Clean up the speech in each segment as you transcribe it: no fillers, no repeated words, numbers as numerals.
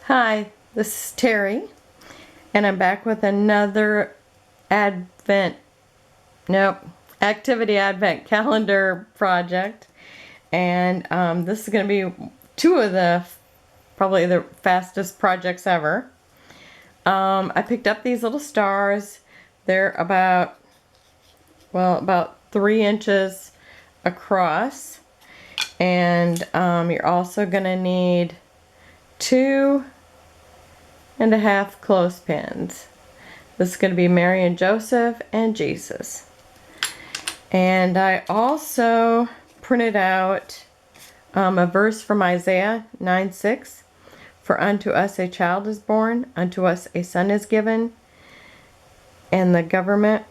Hi, this is Terry, and I'm back with another Activity Advent Calendar project. And this is going to be two of probably the fastest projects ever. I picked up these little stars. They're about 3 inches across. And you're also going to need 2.5 clothespins. This is going to be Mary and Joseph and Jesus. And I also printed out a verse from Isaiah 9:6. For unto us a child is born, unto us a son is given, and the government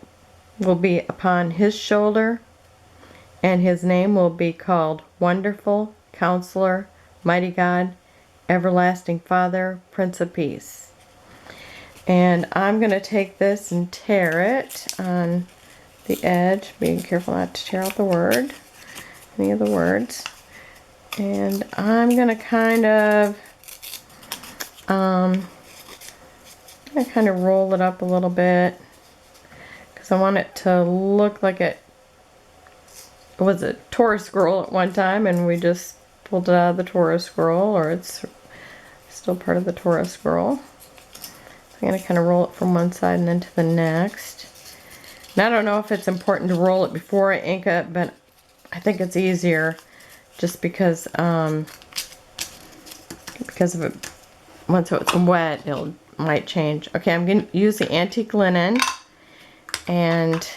will be upon his shoulder, and his name will be called Wonderful, Counselor, Mighty God, Everlasting Father, Prince of Peace. And I'm going to take this and tear it on the edge, being careful not to tear out any of the words. And I'm going to kind of roll it up a little bit because I want it to look like it was a Torah scroll at one time and we just pulled it out of the Torah scroll, or it's still part of the Torah scroll. So I'm going to kind of roll it from one side and then to the next. And I don't know if it's important to roll it before I ink it, but I think it's easier just because of it. Once it's wet, it might change. Okay, I'm going to use the antique linen and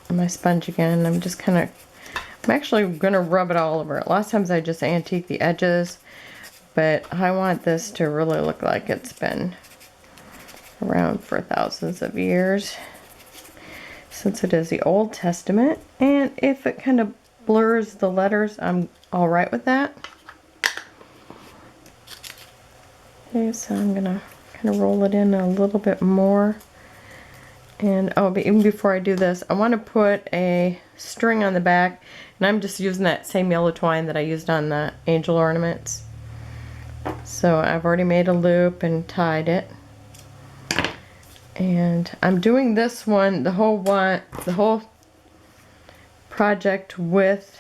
my sponge again. I'm actually going to rub it all over it. Last times I just antique the edges, but I want this to really look like it's been around for thousands of years, since it is the Old Testament. And if it kind of blurs the letters, I'm all right with that. Okay, so I'm gonna kind of roll it in a little bit more. And but even before I do this, I want to put a string on the back, and I'm just using that same yellow twine that I used on the angel ornaments. So I've already made a loop and tied it. And I'm doing this one, the whole project with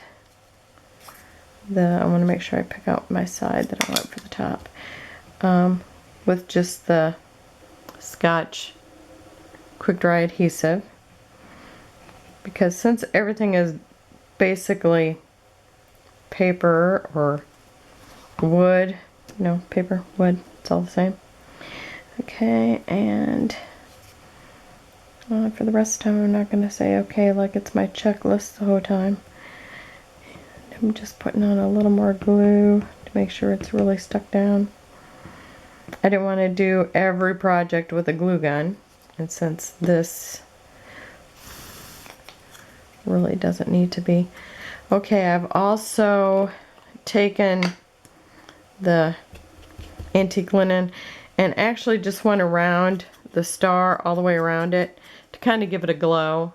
I want to make sure I pick out my side that I want for the top, with just the Scotch quick dry adhesive, because since everything is basically paper or wood, paper, wood, it's all the same. Okay, and for the rest of the time I'm not going to say okay like it's my checklist the whole time. And I'm just putting on a little more glue to make sure it's really stuck down. I didn't want to do every project with a glue gun, and since this really doesn't need to be. Okay, I've also taken the antique linen and actually just went around the star all the way around it to kind of give it a glow.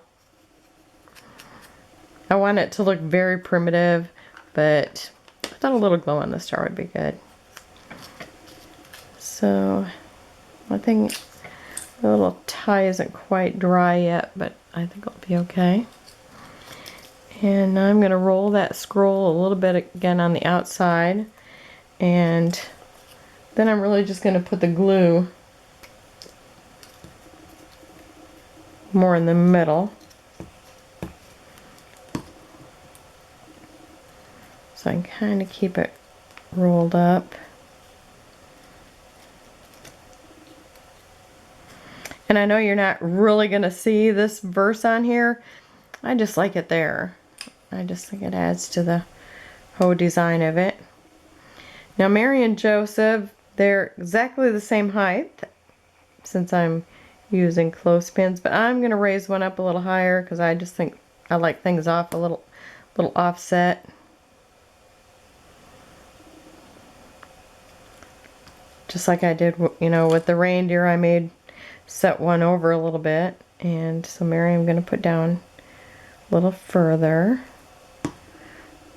I want it to look very primitive, but I thought a little glow on the star would be good. So I think the little tie isn't quite dry yet, but I think it'll be okay. And now I'm going to roll that scroll a little bit again on the outside, and then I'm really just going to put the glue more in the middle. So I can kind of keep it rolled up. And I know you're not really going to see this verse on here. I just like it there. I just think it adds to the whole design of it. Now Mary and Joseph, they're exactly the same height since I'm using clothespins, but I'm going to raise one up a little higher because I just think I like things off a little offset. Just like I did, with the reindeer, I set one over a little bit. And so Mary, I'm going to put down a little further.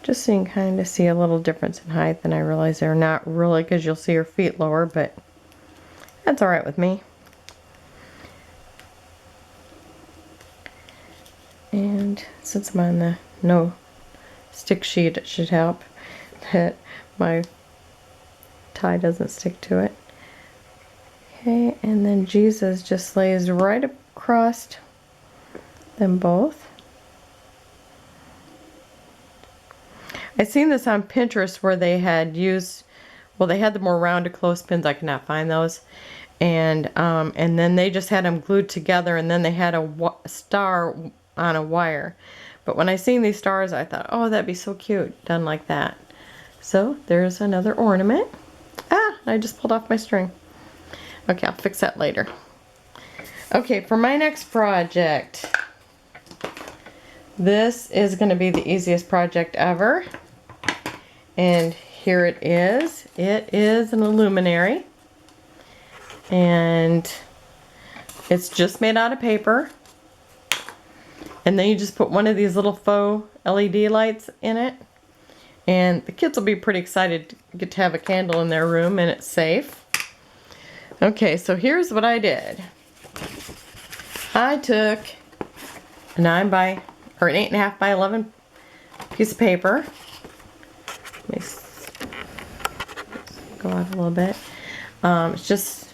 Just so you can kind of see a little difference in height. And I realize they're not really, because you'll see her feet lower, but that's alright with me. And since I'm on the no stick sheet, it should help that my tie doesn't stick to it. Okay, and then Jesus just lays right across them both. I seen this on Pinterest where they had used, well, they had the more rounded clothespins. I could not find those, and then they just had them glued together, and then they had a star on a wire. But when I seen these stars, I thought, oh, that'd be so cute done like that. So there's another ornament. Ah, I just pulled off my string. Okay, I'll fix that later. Okay, for my next project, this is going to be the easiest project ever. And here it is. It is an luminary. And it's just made out of paper. And then you just put one of these little faux LED lights in it. And the kids will be pretty excited to get to have a candle in their room and it's safe. Okay, so here's what I did. I took a 8.5 by 11 piece of paper. Let me go out a little bit. It's just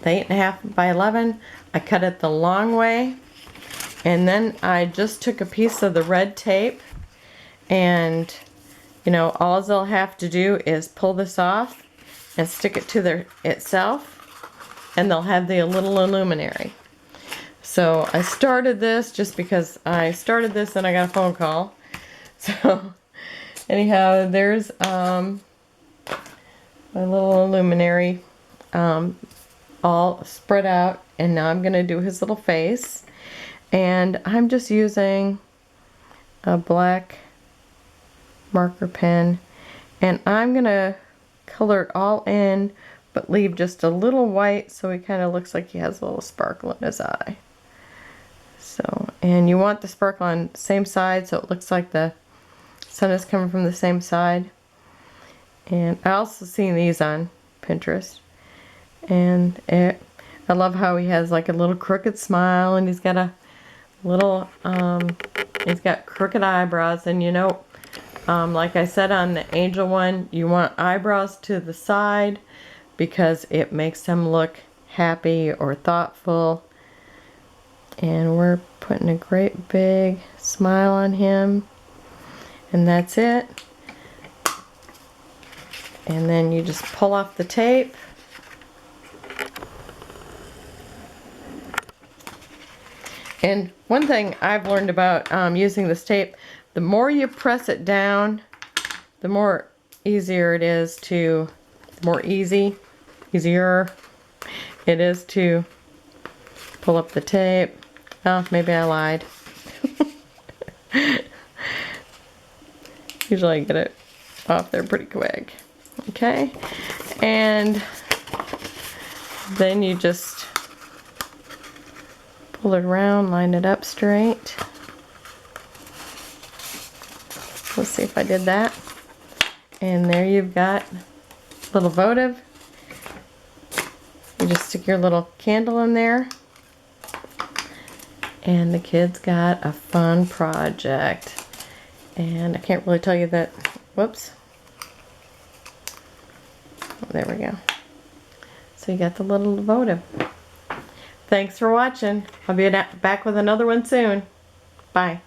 the 8.5 by 11. I cut it the long way, and then I just took a piece of the red tape, and you know, all they'll have to do is pull this off and stick it to itself, and they'll have the little luminary. So I started this just because I started this and I got a phone call. So anyhow, there's my little luminary all spread out, and now I'm going to do his little face. And I'm just using a black marker pen, and I'm going to color it all in, but leave just a little white so he kind of looks like he has a little sparkle in his eye. So, and you want the sparkle on the same side so it looks like the sun is coming from the same side. And I also seen these on Pinterest, and I love how he has like a little crooked smile, and he's got a little he's got crooked eyebrows. And you know, like I said on the angel one, you want eyebrows to the side because it makes them look happy or thoughtful. And we're putting a great big smile on him, and that's it. And then you just pull off the tape. And one thing I've learned about using this tape, the more you press it down, the more easier it is to, easier it is to pull up the tape. Oh, maybe I lied. Usually I get it off there pretty quick. Okay, and then you just pull it around, line it up straight. Let's see if I did that. And there you've got little votive. You just stick your little candle in there, and the kids got a fun project. And I can't really tell you that, whoops. Oh, there we go. So you got the little votive. Thanks for watching. I'll be back with another one soon. Bye.